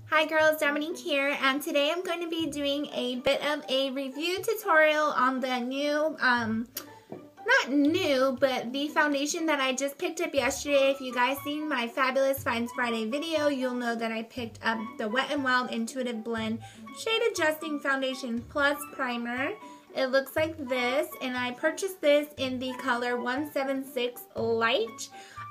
Hi girls, Dominique here, and today I'm going to be doing a bit of a review tutorial on the new, not new, but the foundation that I just picked up yesterday. If you guys seen my Fabulous Finds Friday video, you'll know that I picked up the Wet n Wild Intuitive Blend Shade Adjusting Foundation Plus Primer. It looks like this, and I purchased this in the color 176 Light.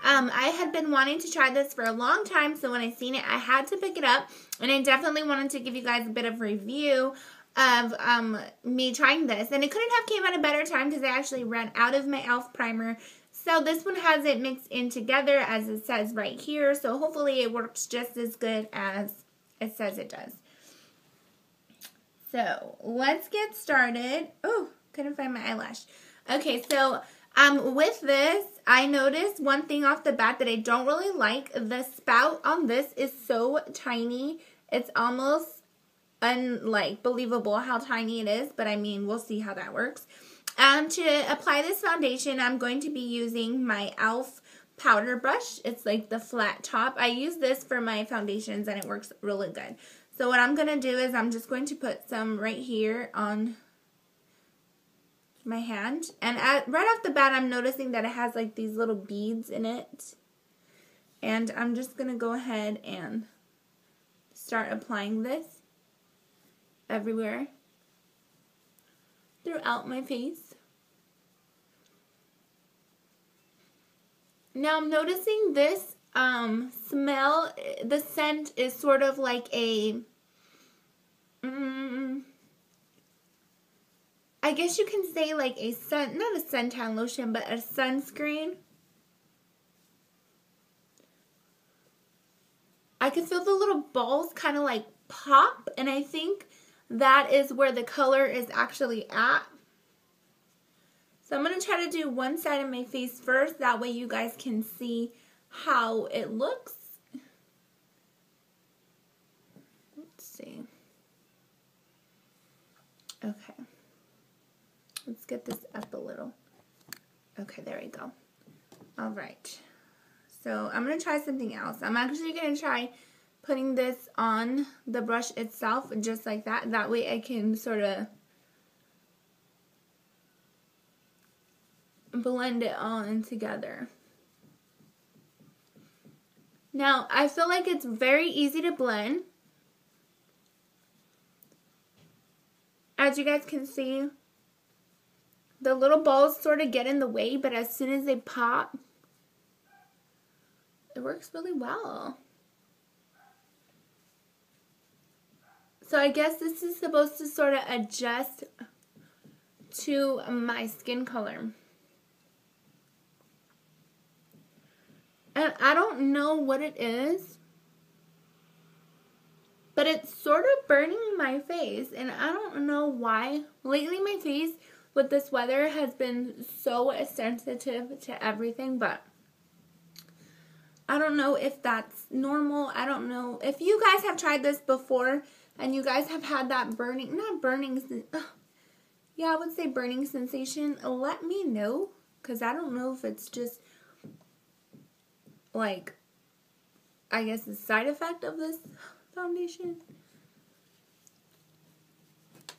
I had been wanting to try this for a long time, so when I seen it, I had to pick it up, and I definitely wanted to give you guys a bit of review of me trying this. And it couldn't have came at a better time because I actually ran out of my e.l.f. primer. So this one has it mixed in together as it says right here, so hopefully it works just as good as it says it does. So let's get started. Oh, couldn't find my eyelash. Okay, so with this, I noticed one thing off the bat that I don't really like. The spout on this is so tiny. It's almost believable how tiny it is, but I mean, we'll see how that works. To apply this foundation, I'm going to be using my e.l.f. powder brush. It's like the flat top. I use this for my foundations and it works really good. So what I'm going to do is I'm just going to put some right here on my hand, and right off the bat I'm noticing that it has like these little beads in it, and I'm just gonna go ahead and start applying this everywhere throughout my face. Now I'm noticing this smell, the scent is sort of like a I guess you can say like a not a suntan lotion, but a sunscreen. I can feel the little balls kind of like pop, and I think that is where the color is actually at. So I'm going to try to do one side of my face first, that way you guys can see how it looks. Let's see. Okay. Let's get this up a little. Okay, there we go. Alright. So I'm going to try something else. I'm actually going to try putting this on the brush itself just like that. That way I can sort of blend it all in together. Now, I feel like it's very easy to blend. As you guys can see, the little balls sort of get in the way, but as soon as they pop, it works really well. So I guess this is supposed to sort of adjust to my skin color. And I don't know what it is, but it's sort of burning my face, and I don't know why. Lately my face with this weather has been so sensitive to everything, but I don't know if that's normal. I don't know if you guys have tried this before and you guys have had that burning, not burning, yeah, I would say burning sensation. Let me know, because I don't know if it's just like, I guess the side effect of this foundation.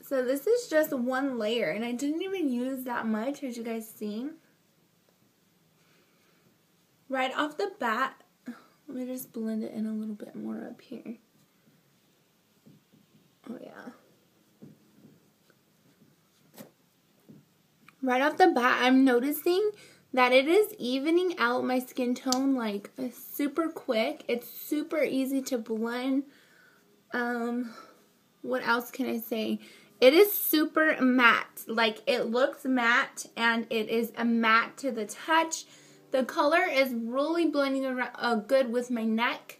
So this is just one layer, and I didn't even use that much, as you guys seen. Right off the bat, let me just blend it in a little bit more up here. Oh yeah. Right off the bat, I'm noticing that it is evening out my skin tone like super quick. It's super easy to blend. What else can I say? It is super matte. Like, it looks matte, and it is a matte to the touch. The color is really blending around good with my neck.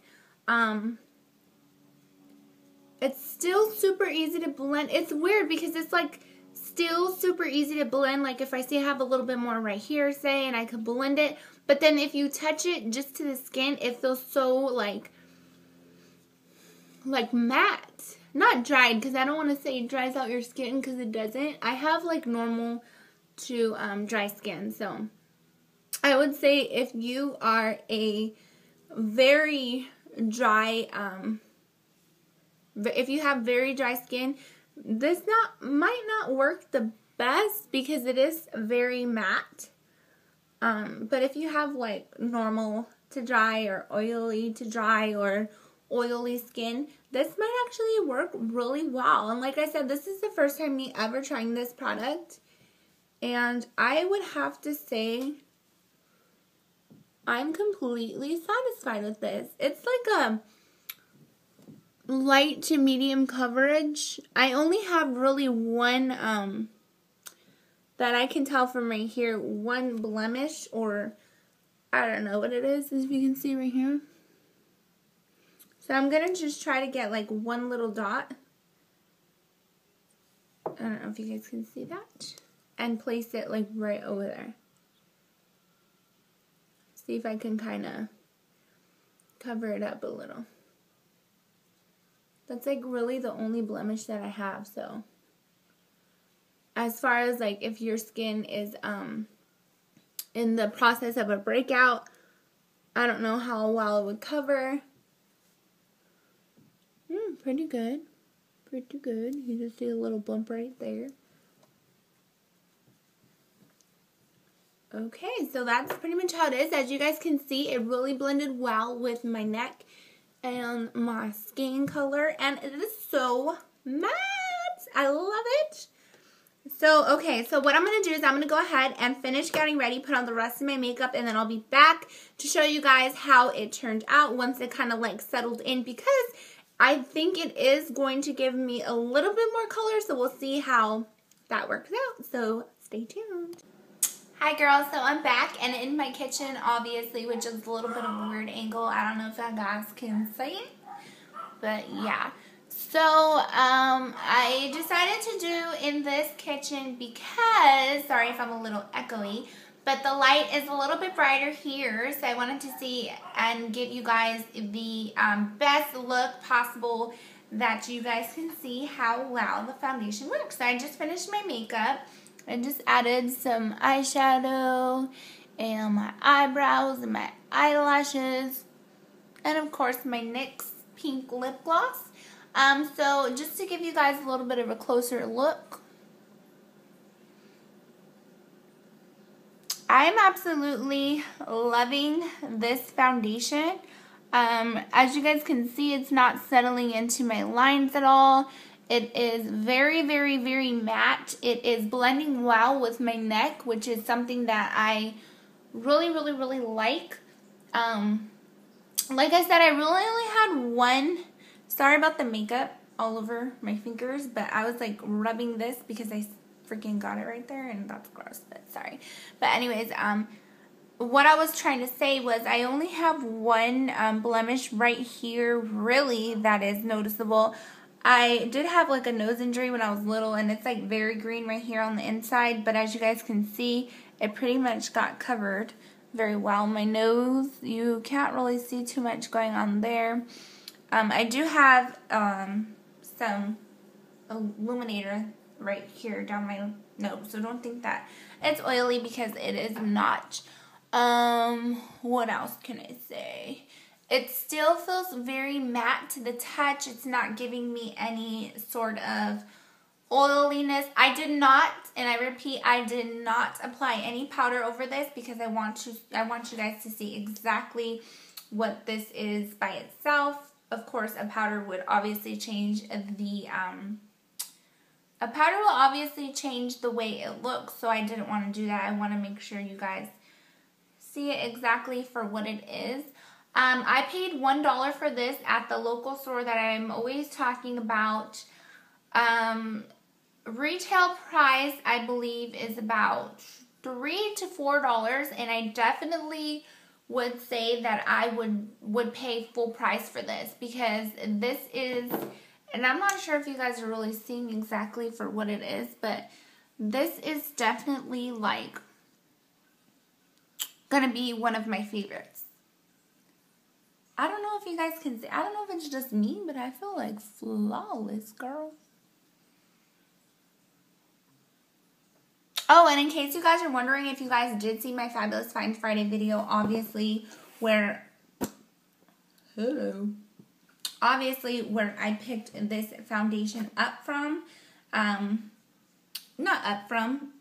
It's still super easy to blend. It's weird because it's like still super easy to blend. Like, if I say I have a little bit more right here, say, and I could blend it. But then if you touch it just to the skin, it feels so like matte. Not dried, because I don't want to say it dries out your skin, because it doesn't. I have like normal to dry skin, so I would say if you are a very dry if you have very dry skin, this might not work the best because it is very matte. But if you have like normal to dry or oily to dry or oily skin, this might actually work really well. And like I said, this is the first time me ever trying this product. And I would have to say I'm completely satisfied with this. It's like a light to medium coverage. I only have really one, that I can tell from right here, one blemish, or I don't know what it is, as you can see right here. So I'm going to just try to get like one little dot. I don't know if you guys can see that. And place it like right over there. See if I can kind of cover it up a little. That's like really the only blemish that I have. So as far as like if your skin is in the process of a breakout, I don't know how well it would cover. Pretty good. Pretty good. You just see a little bump right there. Okay, so that's pretty much how it is. As you guys can see, it really blended well with my neck and my skin color. And it is so matte. I love it. So, okay, so what I'm going to do is I'm going to go ahead and finish getting ready, put on the rest of my makeup, and then I'll be back to show you guys how it turned out once it kind of like settled in, because I think it is going to give me a little bit more color, so we'll see how that works out. So, stay tuned. Hi girls, so I'm back and in my kitchen, obviously, which is a little bit of a weird angle. I don't know if you guys can see it, but yeah. So, I decided to do in this kitchen because, sorry if I'm a little echoey, but the light is a little bit brighter here, so I wanted to see and give you guys the best look possible that you guys can see how well the foundation works. So I just finished my makeup. I just added some eyeshadow and my eyebrows and my eyelashes and of course my NYX pink lip gloss. So just to give you guys a little bit of a closer look, I'm absolutely loving this foundation. As you guys can see, it's not settling into my lines at all. It is very, very, very matte. It is blending well with my neck, which is something that I really, really, really like. Like I said, I really only had one. Sorry about the makeup all over my fingers, but I was like rubbing this because I freaking got it right there, and that's gross, but sorry. But anyways, what I was trying to say was I only have one blemish right here, really, that is noticeable. I did have like a nose injury when I was little, and it's like very green right here on the inside, but as you guys can see, it pretty much got covered very well. My nose, you can't really see too much going on there. I do have some illuminator right here down my nose, so don't think that it's oily because it is not. What else can I say? It still feels very matte to the touch. It's not giving me any sort of oiliness. I did not, and I repeat, I did not apply any powder over this because I want you guys to see exactly what this is by itself. Of course, a powder would obviously change the way it looks, so I didn't want to do that. I want to make sure you guys see it exactly for what it is. I paid $1 for this at the local store that I'm always talking about. Retail price, I believe, is about $3 to $4, and I definitely would say that I would pay full price for this because this is, and I'm not sure if you guys are really seeing exactly for what it is, but this is definitely like gonna be one of my favorites. I don't know if you guys can see. I don't know if it's just me, but I feel like flawless, girl. Oh, and in case you guys are wondering if you guys did see my Fabulous Finds Friday video, obviously, where, hello, obviously where I picked this foundation up from,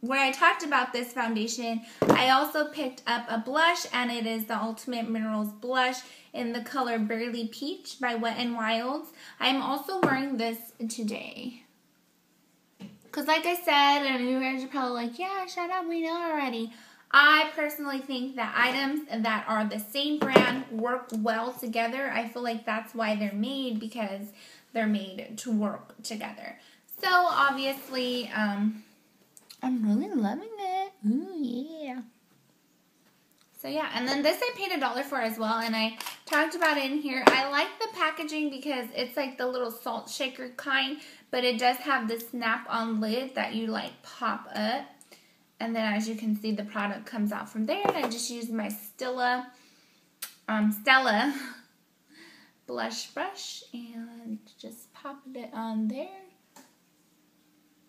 where I talked about this foundation, I also picked up a blush, and it is the Ultimate Minerals blush in the color Burly Peach by Wet n Wilds. I'm also wearing this today. Because like I said, and you guys are probably like, yeah, shut up, we know already. I personally think that items that are the same brand work well together. I feel like that's why they're made, because they're made to work together. So obviously, I'm really loving it. Ooh, yeah. So yeah, and then this I paid $1 for as well, and I talked about it in here. I like the packaging because it's like the little salt shaker kind, but it does have the snap-on lid that you like pop up. And then as you can see, the product comes out from there, and I just used my Stella blush brush and just popped it on there.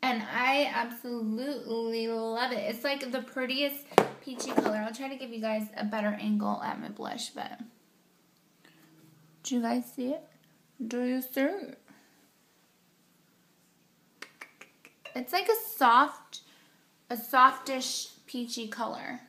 And I absolutely love it. It's like the prettiest peachy color. I'll try to give you guys a better angle at my blush, but do you guys see it? Do you see it? It's like a softish peachy color.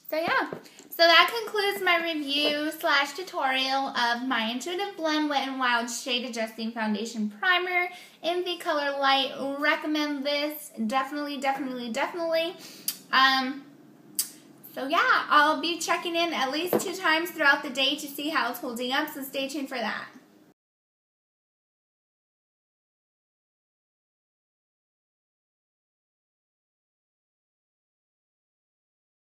So yeah, so that concludes my review / tutorial of my Intuitive Blend Wet n Wild Shade Adjusting Foundation Primer in the color Light. Recommend this, definitely. So yeah, I'll be checking in at least 2 times throughout the day to see how it's holding up, so stay tuned for that.